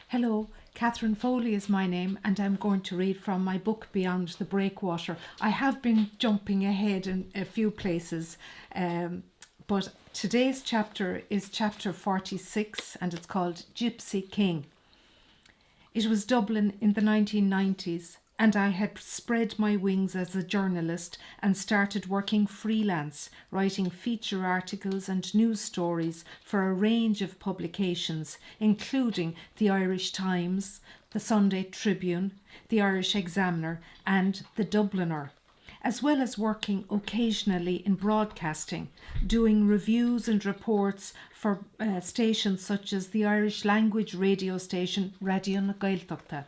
Hello, Catherine Foley is my name, and I'm going to read from my book Beyond the Breakwater. I have been jumping ahead in a few places, but today's chapter is chapter 46, and it's called Gypsy King. It was Dublin in the 1990s, and I had spread my wings as a journalist and started working freelance, writing feature articles and news stories for a range of publications, including the Irish Times, the Sunday Tribune, the Irish Examiner, and the Dubliner, as well as working occasionally in broadcasting, doing reviews and reports for stations such as the Irish language radio station Radio na Gaeltachta.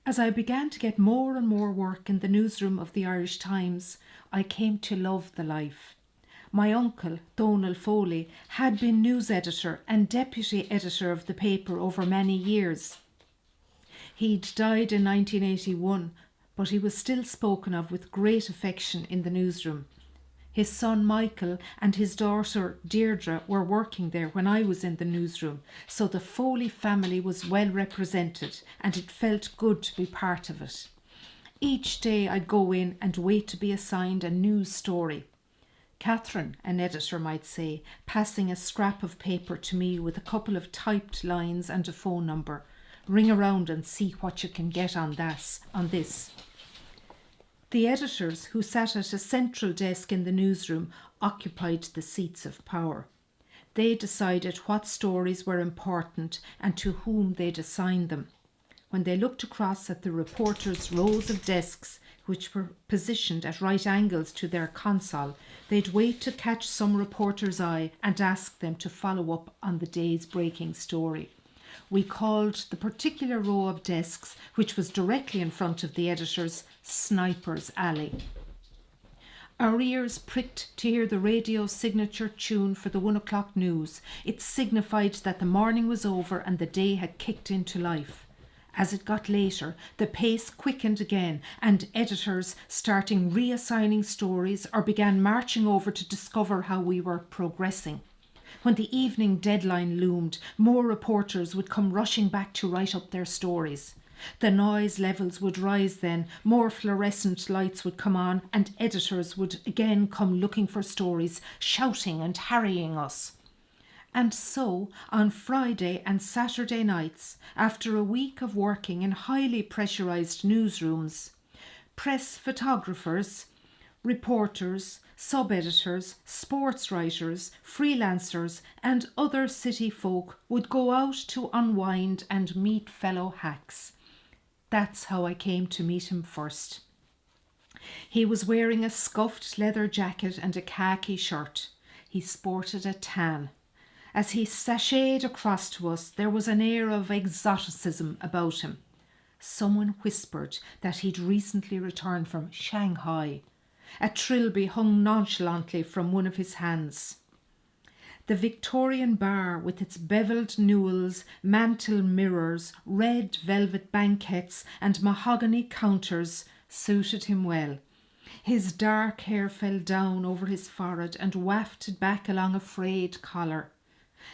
As I began to get more and more work in the newsroom of the Irish Times, I came to love the life. My uncle, Donal Foley, had been news editor and deputy editor of the paper over many years. He'd died in 1981, but he was still spoken of with great affection in the newsroom. His son Michael and his daughter Deirdre were working there when I was in the newsroom, so the Foley family was well represented and it felt good to be part of it. Each day I'd go in and wait to be assigned a news story. Catherine, an editor might say, passing a scrap of paper to me with a couple of typed lines and a phone number. Ring around and see what you can get on this. The editors, who sat at a central desk in the newsroom, occupied the seats of power. They decided what stories were important and to whom they'd assign them. When they looked across at the reporters' rows of desks, which were positioned at right angles to their console, they'd wait to catch some reporter's eye and ask them to follow up on the day's breaking story. We called the particular row of desks, which was directly in front of the editors, Sniper's Alley. Our ears pricked to hear the radio signature tune for the 1 o'clock news. It signified that the morning was over and the day had kicked into life. As it got later, the pace quickened again, and editors starting reassigning stories or began marching over to discover how we were progressing. When the evening deadline loomed, more reporters would come rushing back to write up their stories. The noise levels would rise then, more fluorescent lights would come on, and editors would again come looking for stories, shouting and harrying us. And so, on Friday and Saturday nights, after a week of working in highly pressurised newsrooms, press photographers, reporters, sub-editors, sports writers, freelancers and other city folk would go out to unwind and meet fellow hacks. That's how I came to meet him first. He was wearing a scuffed leather jacket and a khaki shirt. He sported a tan. As he sashayed across to us, there was an air of exoticism about him. Someone whispered that he'd recently returned from Shanghai. A trilby hung nonchalantly from one of his hands. The Victorian bar, with its bevelled newels, mantel mirrors, red velvet banquettes and mahogany counters, suited him well. His dark hair fell down over his forehead and wafted back along a frayed collar.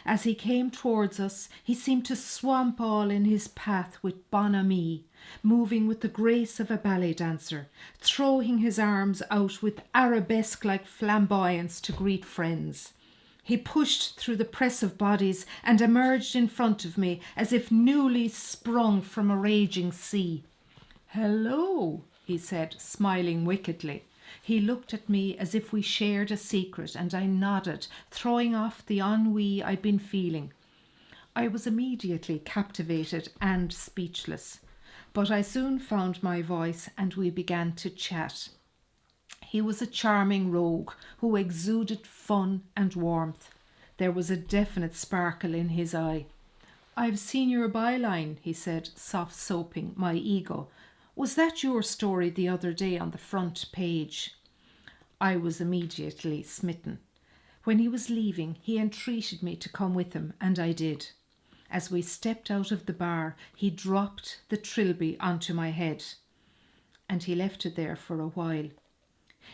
As he came towards us, he seemed to swamp all in his path with bonhomie, moving with the grace of a ballet dancer, throwing his arms out with arabesque-like flamboyance to greet friends. He pushed through the press of bodies and emerged in front of me as if newly sprung from a raging sea. "Hello," he said, smiling wickedly. He looked at me as if we shared a secret, and I nodded, throwing off the ennui I'd been feeling. I was immediately captivated and speechless, but I soon found my voice and we began to chat. He was a charming rogue who exuded fun and warmth. There was a definite sparkle in his eye. "I've seen your byline," he said, soft-soaping my ego. "Was that your story the other day on the front page?" I was immediately smitten. When he was leaving, he entreated me to come with him, and I did. As we stepped out of the bar, he dropped the trilby onto my head, and he left it there for a while.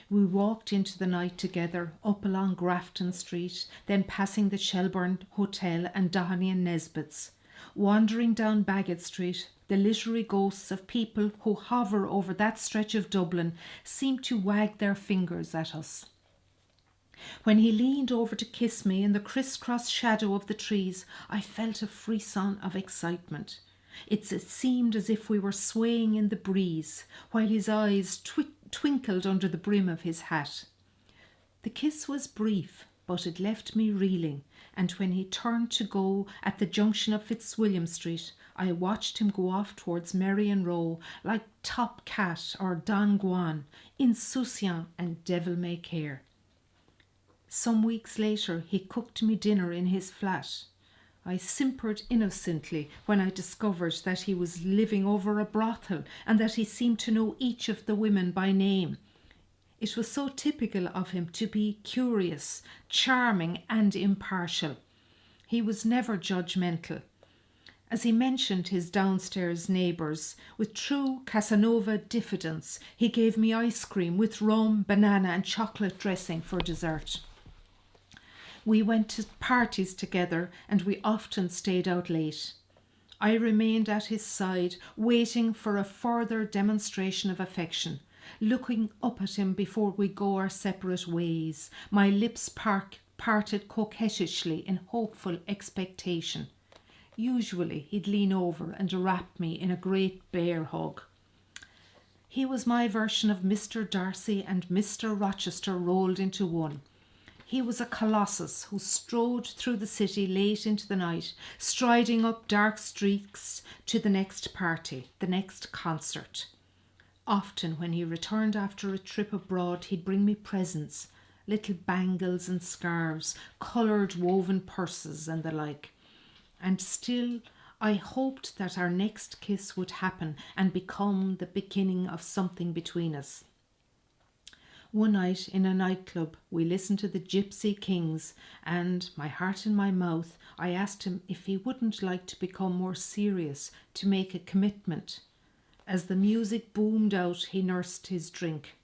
We walked into the night together, up along Grafton Street, then passing the Shelbourne Hotel and Dohenny and Nesbitt's. Wandering down Bagot Street, the literary ghosts of people who hover over that stretch of Dublin seemed to wag their fingers at us. When he leaned over to kiss me in the criss-cross shadow of the trees, I felt a frisson of excitement. It seemed as if we were swaying in the breeze, while his eyes twinkled under the brim of his hat. The kiss was brief, but it left me reeling, and when he turned to go at the junction of Fitzwilliam Street, I watched him go off towards Merrion Row like Top Cat or Don Juan, insouciant and devil-may-care. Some weeks later, he cooked me dinner in his flat. I simpered innocently when I discovered that he was living over a brothel and that he seemed to know each of the women by name. It was so typical of him to be curious, charming and impartial. He was never judgmental. As he mentioned his downstairs neighbours, with true Casanova diffidence, he gave me ice cream with rum, banana and chocolate dressing for dessert. We went to parties together and we often stayed out late. I remained at his side, waiting for a further demonstration of affection, looking up at him before we go our separate ways, my lips parted coquettishly in hopeful expectation. Usually he'd lean over and wrap me in a great bear hug. He was my version of Mr. Darcy and Mr. Rochester rolled into one. He was a colossus who strode through the city late into the night, striding up dark streets to the next party, the next concert. Often when he returned after a trip abroad, he'd bring me presents, little bangles and scarves, coloured woven purses and the like. And still I hoped that our next kiss would happen and become the beginning of something between us. One night in a nightclub, we listened to the Gypsy Kings, and, my heart in my mouth, I asked him if he wouldn't like to become more serious, to make a commitment. As the music boomed out, he nursed his drink.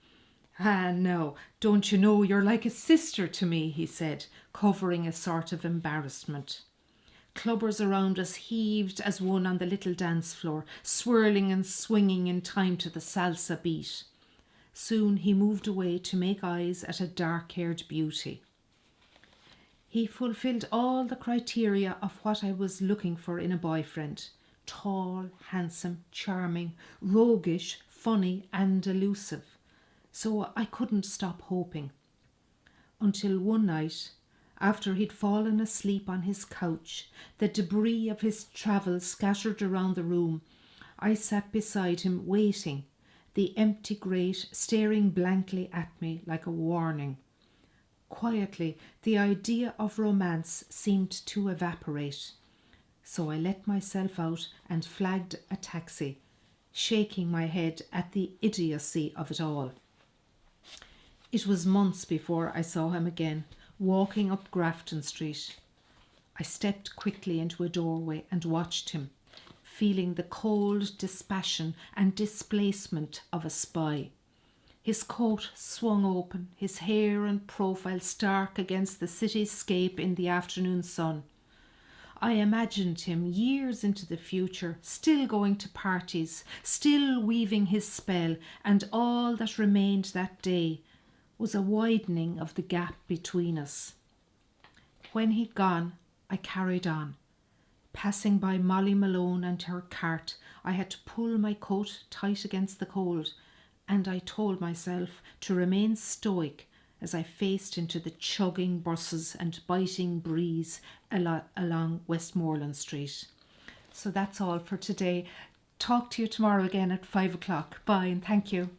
"Ah, no, don't you know you're like a sister to me," he said, covering a sort of embarrassment. Clubbers around us heaved as one on the little dance floor, swirling and swinging in time to the salsa beat. Soon he moved away to make eyes at a dark-haired beauty. He fulfilled all the criteria of what I was looking for in a boyfriend. Tall, handsome, charming, roguish, funny and elusive. So I couldn't stop hoping. Until one night, after he'd fallen asleep on his couch, the debris of his travels scattered around the room, I sat beside him waiting, the empty grate staring blankly at me like a warning. Quietly, the idea of romance seemed to evaporate. So I let myself out and flagged a taxi, shaking my head at the idiocy of it all. It was months before I saw him again, walking up Grafton Street. I stepped quickly into a doorway and watched him, feeling the cold dispassion and displacement of a spy. His coat swung open, his hair and profile stark against the cityscape in the afternoon sun. I imagined him years into the future, still going to parties, still weaving his spell, and all that remained that day was a widening of the gap between us. When he'd gone, I carried on. Passing by Molly Malone and her cart, I had to pull my coat tight against the cold, and I told myself to remain stoic as I faced into the chugging buses and biting breeze along Westmoreland Street. So that's all for today. Talk to you tomorrow again at 5 o'clock. Bye and thank you.